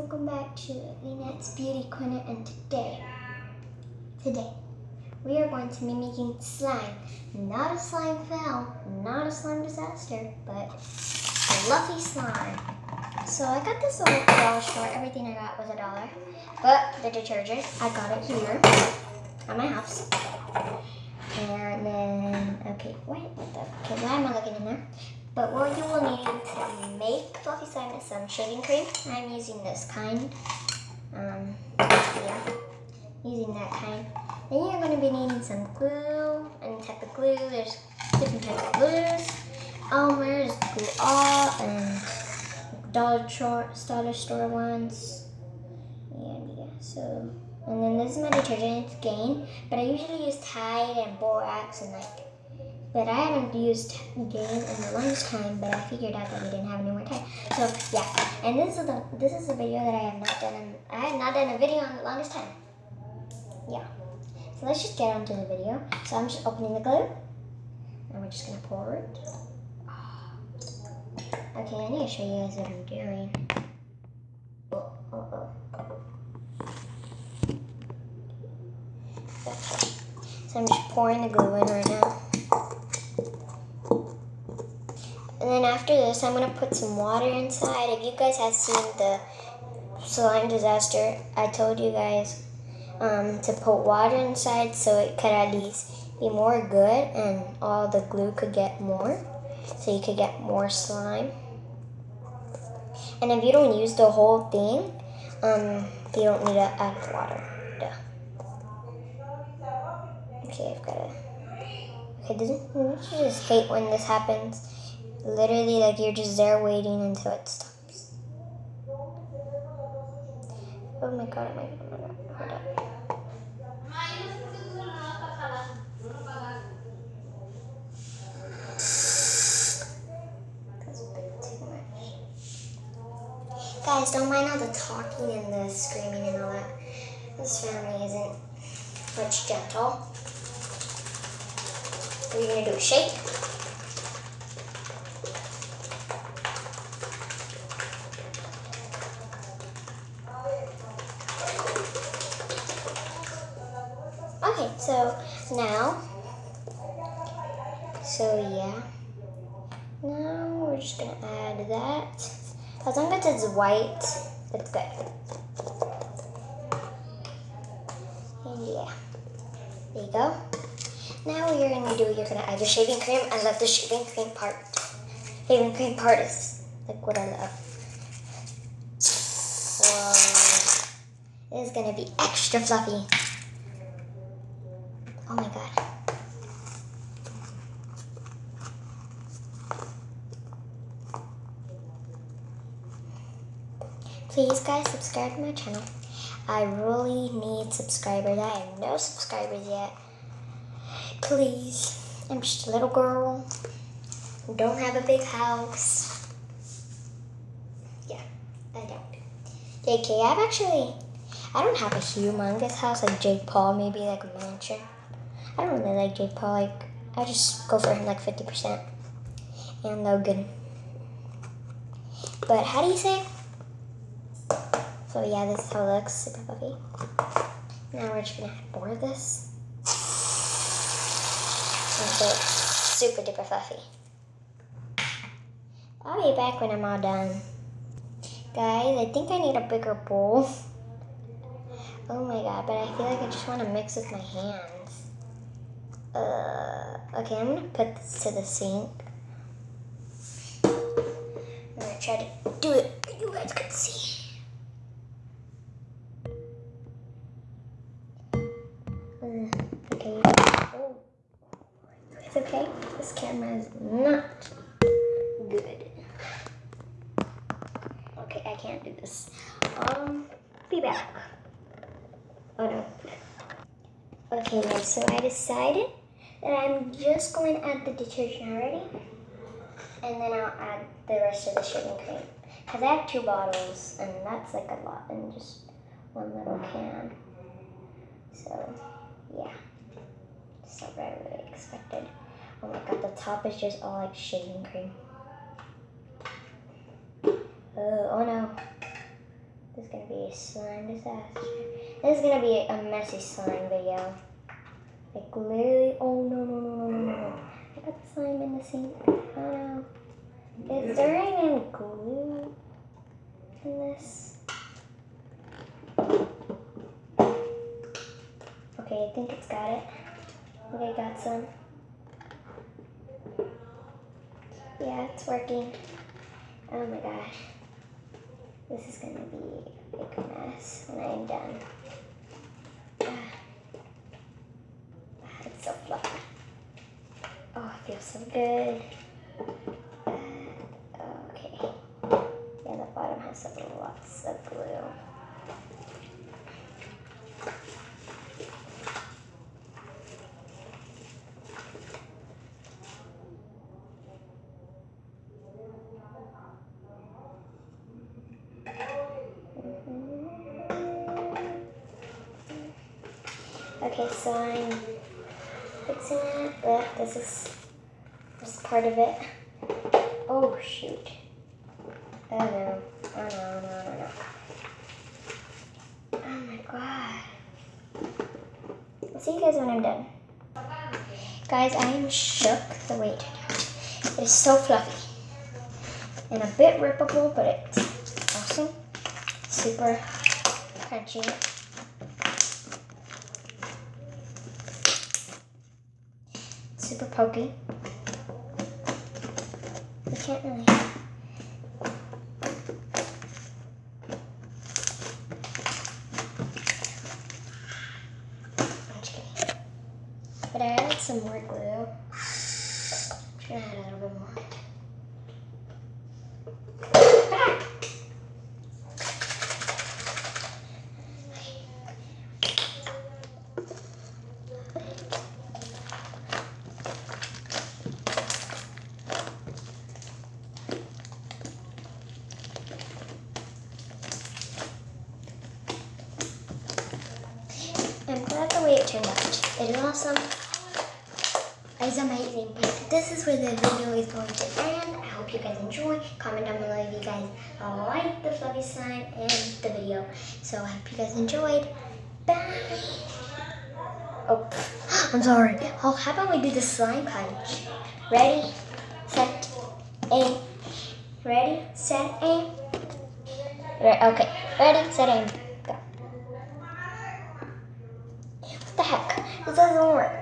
welcome back to Lynette's Beauty Corner, and today we are going to be making slime. Not a slime fail, not a slime disaster, but a fluffy slime. So I got this little dollar store. Everything I got was $1. But the detergent, I got it here at my house. And then, okay, why am I looking in there? But what you will need to make fluffy slime is some shaving cream. I'm using this kind. Using that kind. Then you're going to be needing some glue, any type of glue. There's different types of glues. Elmer's, Glue All, and dollar store ones. And yeah, so. And then this is my detergent, it's Gain. But I usually use Tide and Borax and but I haven't used Gain in the longest time, but I figured out that we didn't have any more time. So yeah, and this is a video that I have not done a video in the longest time. Yeah. So let's just get on to the video. So I'm just opening the glue, and we're just gonna pour it. Okay, I need to show you guys what I'm doing. Okay. So I'm just pouring the glue in right now. And then after this, I'm going to put some water inside. If you guys have seen the slime disaster, I told you guys to put water inside so it could at least be more good and all the glue could get more. So you could get more slime. And if you don't use the whole thing, you don't need to add water. Duh. Okay, I've got it. Okay, don't you just hate when this happens? Literally, like you're just there waiting until it stops. Oh my god, hold up. That's a bit too much. Guys, don't mind all the talking and the screaming and all that. This family isn't much gentle. What are you gonna do, shake? Okay, so now, yeah. Now we're just gonna add that. As long as it's white, that's good. And yeah, there you go. Now what you're gonna do, you're gonna add your shaving cream. I love the shaving cream part. Shaving cream part is like what I love. Whoa, it is gonna be extra fluffy. Oh my god. Please guys, subscribe to my channel. I really need subscribers. I have no subscribers yet. Please. I'm just a little girl who don't have a big house. Yeah, I don't. JK, I don't have a humongous house like Jake Paul, maybe like a mansion. I don't really like Jake Paul. Like, I just go for him like 50%. And Logan. But how do you say it? So yeah, this is how it looks, super fluffy. Now we're just gonna add more of this. So it's super duper fluffy. I'll be back when I'm all done. Guys, I think I need a bigger bowl. Oh my god, but I feel like I just want to mix with my hands. Okay, I'm gonna put this to the sink. I'm gonna try to do it so you guys can see. Okay. Oh. It's okay. This camera is not good. Okay, I can't do this. Be back. Oh no. Okay guys, so I decided that I'm just going to add the detergent already. And then I'll add the rest of the shaving cream. Because I have 2 bottles, and that's like a lot in just one little can. So, yeah. That's not what I really expected. Oh my god, the top is just all like shaving cream. Oh no. This gonna be a slime disaster. This is gonna be a messy slime video. Like literally, oh no. I got the slime in the sink. Oh no. Is there any glue in this? Okay, I think it's got it. Okay, got some. Yeah, it's working. Oh my gosh. This is gonna be a big mess when I'm done. It's so fluffy. Oh, it feels so good. Okay. Yeah, the bottom has lots of glue. Okay, so I'm fixing it, but this is just part of it. Oh shoot. Oh no. Oh no. Oh my god. I'll see you guys when I'm done. Guys, I am shook the way it turned out. It is so fluffy. And a bit rippable, but it's awesome. Super crunchy. Super pokey. You can't really. I'm just kidding. But I added some more glue. I'm gonna add a little bit more. I'm glad the way it turned out. It is awesome. It's amazing. But this is where the video is going to end. I hope you guys enjoy. Comment down below if you guys like the fluffy slime and the video. So I hope you guys enjoyed. Bye. Oh, I'm sorry. Oh, how about we do the slime punch? Ready, set, aim. Ready, set, aim. Okay. Ready, set, aim. Go. What the heck? This doesn't work.